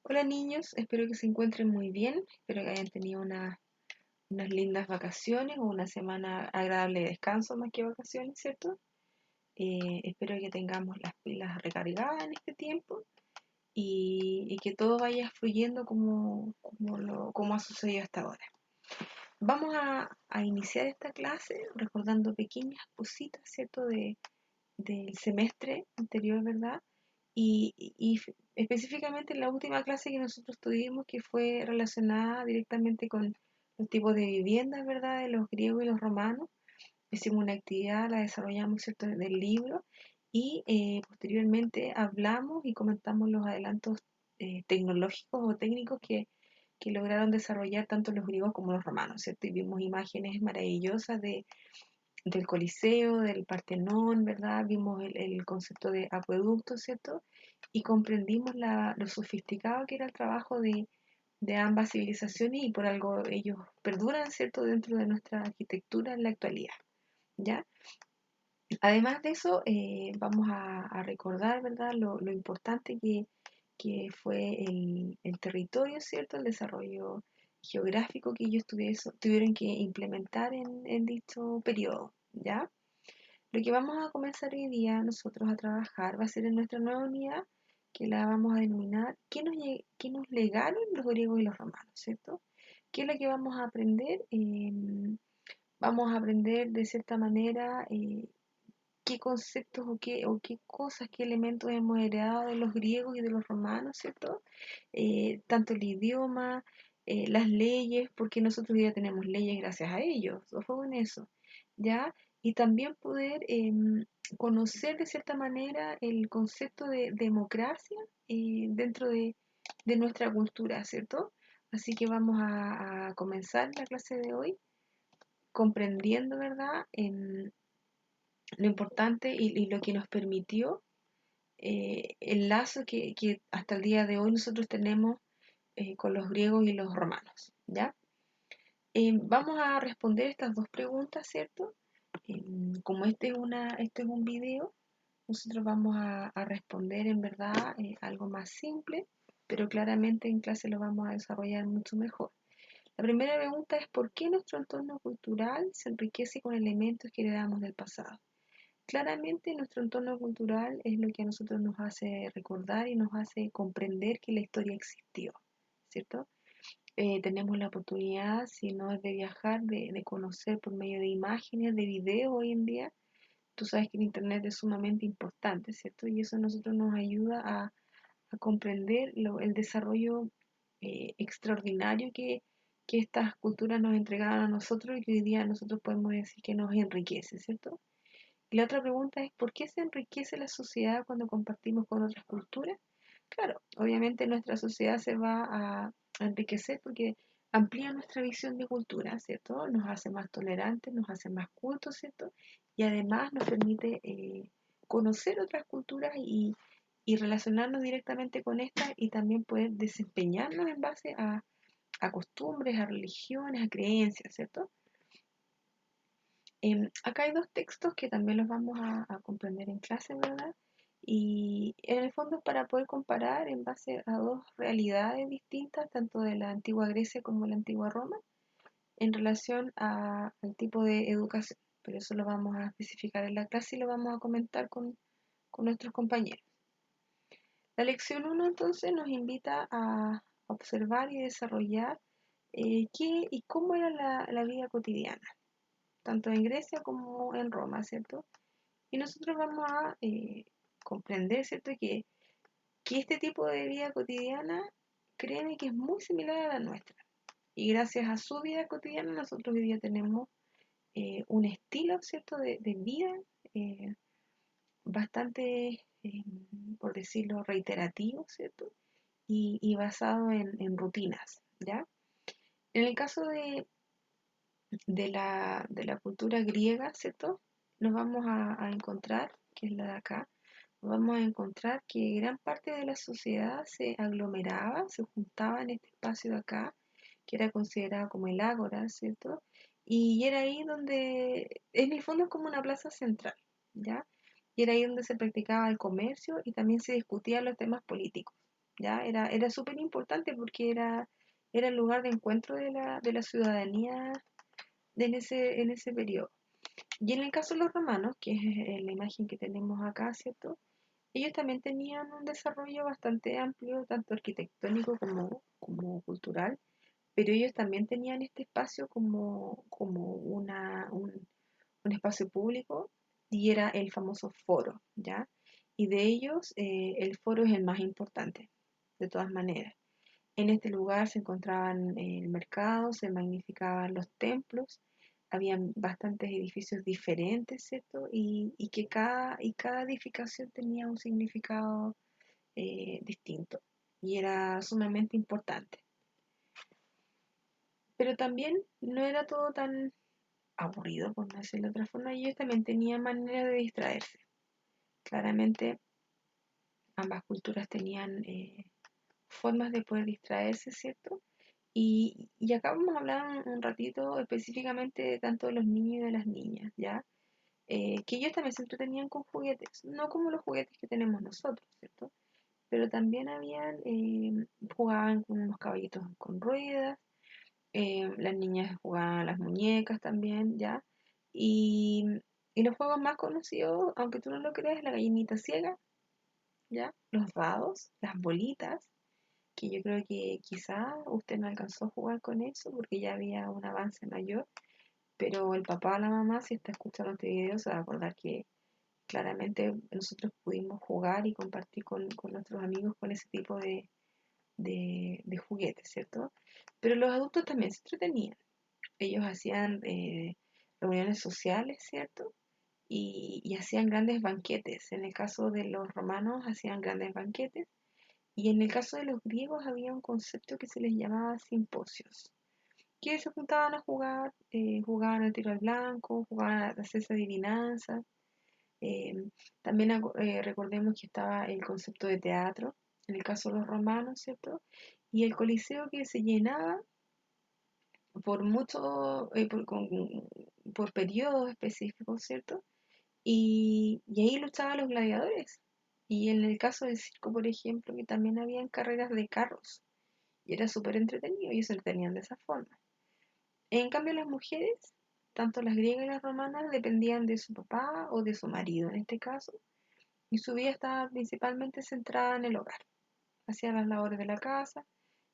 Hola niños, espero que se encuentren muy bien, espero que hayan tenido unas lindas vacaciones o una semana agradable de descanso más que vacaciones, ¿cierto? Espero que tengamos las pilas recargadas en este tiempo y que todo vaya fluyendo como ha sucedido hasta ahora. Vamos a iniciar esta clase recordando pequeñas cositas, ¿cierto? Del semestre anterior, ¿verdad? Y específicamente en la última clase que nosotros tuvimos, que fue relacionada directamente con los tipos de viviendas, ¿verdad? De los griegos y los romanos. Hicimos una actividad, la desarrollamos, ¿cierto? Del libro y posteriormente hablamos y comentamos los adelantos tecnológicos o técnicos que lograron desarrollar tanto los griegos como los romanos, ¿cierto? Y vimos imágenes maravillosas del Coliseo, del Partenón, ¿verdad? Vimos el concepto de acueducto, ¿cierto? Y comprendimos lo sofisticado que era el trabajo de ambas civilizaciones y por algo ellos perduran, ¿cierto? Dentro de nuestra arquitectura en la actualidad, ¿ya? Además de eso, vamos a recordar, ¿verdad? Lo importante que fue el territorio, ¿cierto? El desarrollo geográfico que ellos tuvieron que implementar en dicho periodo, ¿ya? Lo que vamos a comenzar hoy día nosotros a trabajar va a ser en nuestra nueva unidad, que la vamos a denominar ¿qué nos legaron los griegos y los romanos? ¿Cierto? ¿Qué es lo que vamos a aprender? Vamos a aprender de cierta manera qué conceptos o qué cosas, qué elementos hemos heredado de los griegos y de los romanos, ¿cierto? Tanto el idioma, las leyes, porque nosotros ya tenemos leyes gracias a ellos, ojo en eso, ¿ya? Y también poder conocer de cierta manera el concepto de democracia dentro de nuestra cultura, ¿cierto? Así que vamos a comenzar la clase de hoy comprendiendo, ¿verdad? Lo importante y lo que nos permitió el lazo que hasta el día de hoy nosotros tenemos con los griegos y los romanos, ¿ya? Vamos a responder estas dos preguntas, ¿cierto? Como este es un video, nosotros vamos a responder en verdad algo más simple, pero claramente en clase lo vamos a desarrollar mucho mejor. La primera pregunta es ¿por qué nuestro entorno cultural se enriquece con elementos que heredamos del pasado? Claramente nuestro entorno cultural es lo que a nosotros nos hace recordar y nos hace comprender que la historia existió, ¿cierto? Tenemos la oportunidad, si no es de viajar, de conocer por medio de imágenes, de videos hoy en día. Tú sabes que el Internet es sumamente importante, ¿cierto? Y eso a nosotros nos ayuda a comprender el desarrollo extraordinario que estas culturas nos entregaron a nosotros y que hoy día nosotros podemos decir que nos enriquece, ¿cierto? Y la otra pregunta es, ¿por qué se enriquece la sociedad cuando compartimos con otras culturas? Claro, obviamente nuestra sociedad se va a enriquecer porque amplía nuestra visión de cultura, ¿cierto? Nos hace más tolerantes, nos hace más cultos, ¿cierto? Y además nos permite conocer otras culturas y relacionarnos directamente con estas y también poder desempeñarnos en base a costumbres, a religiones, a creencias, ¿cierto? Acá hay dos textos que también los vamos a comprender en clase, ¿verdad? Y en el fondo es para poder comparar en base a dos realidades distintas, tanto de la antigua Grecia como de la antigua Roma, en relación al tipo de educación. Pero eso lo vamos a especificar en la clase y lo vamos a comentar con nuestros compañeros. La lección uno entonces nos invita a observar y desarrollar qué y cómo era la vida cotidiana tanto en Grecia como en Roma, ¿cierto? Y nosotros vamos a comprender, ¿cierto? Que este tipo de vida cotidiana, créeme que es muy similar a la nuestra. Y gracias a su vida cotidiana, nosotros hoy día tenemos un estilo, ¿cierto? De vida eh, bastante, por decirlo, reiterativo, ¿cierto? Y basado en rutinas, ¿ya? En el caso de la cultura griega, ¿cierto? Nos vamos a encontrar, que es la de acá, nos vamos a encontrar que gran parte de la sociedad se aglomeraba, se juntaba en este espacio de acá, que era considerado como el ágora, ¿cierto? Y era ahí donde, en el fondo es como una plaza central, ¿ya? Y era ahí donde se practicaba el comercio y también se discutían los temas políticos. ¿ya? Era súper importante porque era el lugar de encuentro de la ciudadanía en ese periodo. Y en el caso de los romanos, que es la imagen que tenemos acá, ¿cierto? Ellos también tenían un desarrollo bastante amplio, tanto arquitectónico como cultural, pero ellos también tenían este espacio como un espacio público y era el famoso foro, ¿ya? Y de ellos el foro es el más importante, de todas maneras. En este lugar se encontraban el mercado, se magnificaban los templos, habían bastantes edificios diferentes, ¿cierto? Y que cada edificación tenía un significado distinto y era sumamente importante. Pero también no era todo tan aburrido, por no decirlo de otra forma, y ellos también tenían maneras de distraerse. Claramente ambas culturas tenían formas de poder distraerse, ¿cierto? Y acá vamos a hablar un ratito específicamente de tanto de los niños y de las niñas, ¿ya? Que ellos también se entretenían con juguetes, no como los juguetes que tenemos nosotros, ¿cierto? Pero también jugaban con unos caballitos con ruedas, las niñas jugaban a las muñecas también, ¿ya? Y, y los juegos más conocidos, aunque tú no lo creas, la gallinita ciega, ¿ya? Los dados, las bolitas, que yo creo que quizá usted no alcanzó a jugar con eso porque ya había un avance mayor, pero el papá o la mamá, si está escuchando este video, se va a acordar que claramente nosotros pudimos jugar y compartir con nuestros amigos con ese tipo de juguetes, ¿cierto? Pero los adultos también se entretenían. Ellos hacían reuniones sociales, ¿cierto? Y hacían grandes banquetes. En el caso de los romanos hacían grandes banquetes y en el caso de los griegos había un concepto que se les llamaba simposios, que se juntaban a jugar, jugaban al tiro al blanco, jugaban a hacerse adivinanzas. eh, También recordemos que estaba el concepto de teatro, en el caso de los romanos, ¿cierto? Y el coliseo que se llenaba por mucho, por periodos específicos, ¿cierto? Y ahí luchaban los gladiadores. Y en el caso del circo, por ejemplo, que también habían carreras de carros. Y era súper entretenido y se entretenían de esa forma. En cambio, las mujeres, tanto las griegas y las romanas, dependían de su papá o de su marido en este caso. Y su vida estaba principalmente centrada en el hogar. Hacían las labores de la casa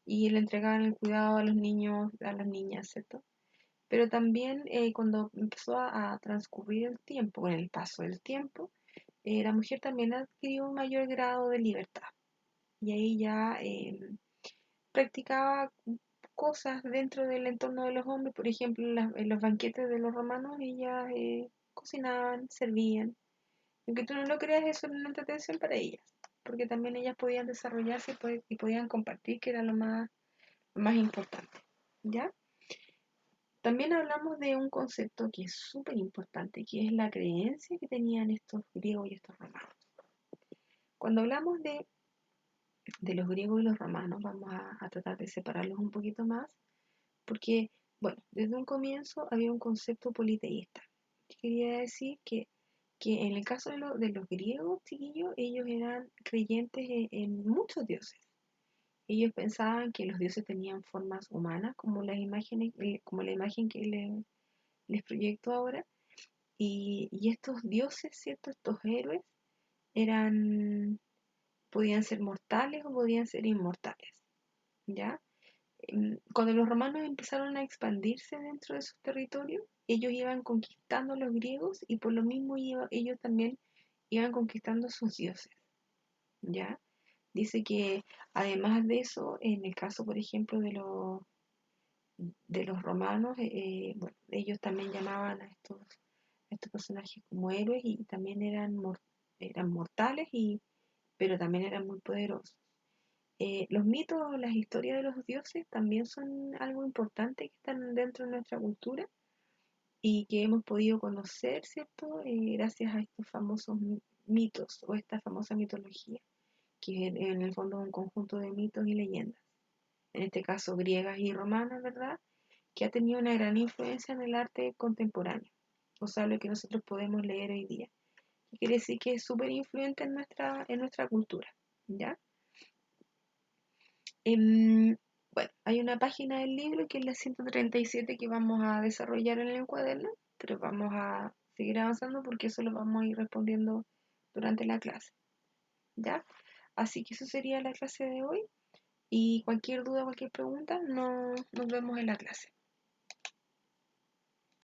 y le entregaban el cuidado a los niños, a las niñas, ¿cierto? Pero también cuando empezó a transcurrir el tiempo, con el paso del tiempo, la mujer también adquirió un mayor grado de libertad. Y ahí ya practicaba cosas dentro del entorno de los hombres, por ejemplo, en los banquetes de los romanos, ellas cocinaban, servían. Aunque tú no lo creas, eso era una entretención para ellas, porque también ellas podían desarrollarse y podían compartir, que era lo más importante. ¿Ya? También hablamos de un concepto que es súper importante, que es la creencia que tenían estos griegos y estos romanos. Cuando hablamos de los griegos y los romanos, vamos a tratar de separarlos un poquito más, porque, bueno, desde un comienzo había un concepto politeísta, que quería decir que en el caso de los griegos, chiquillos, ellos eran creyentes en muchos dioses. Ellos pensaban que los dioses tenían formas humanas, como las imágenes, como la imagen que les proyecto ahora, y estos dioses, ¿cierto? Estos héroes eran, podían ser mortales o podían ser inmortales, ¿ya? Cuando los romanos empezaron a expandirse dentro de sus territorios, ellos iban conquistando a los griegos y por lo mismo ellos también iban conquistando a sus dioses, ¿ya? Dice que además de eso, en el caso, por ejemplo, de los romanos, bueno, ellos también llamaban a estos personajes como héroes y también eran mortales, pero también eran muy poderosos. Los mitos o las historias de los dioses también son algo importante que están dentro de nuestra cultura y que hemos podido conocer, ¿cierto? Gracias a estos famosos mitos o esta famosa mitología, que en el fondo es un conjunto de mitos y leyendas, en este caso griegas y romanas, ¿verdad? Que ha tenido una gran influencia en el arte contemporáneo, o sea, lo que nosotros podemos leer hoy día. Y quiere decir que es súper influyente en nuestra cultura, ¿ya? Em, bueno, hay una página del libro que es la 137 que vamos a desarrollar en el cuaderno, pero vamos a seguir avanzando porque eso lo vamos a ir respondiendo durante la clase, ¿ya? Así que eso sería la clase de hoy y cualquier duda, cualquier pregunta, nos vemos en la clase.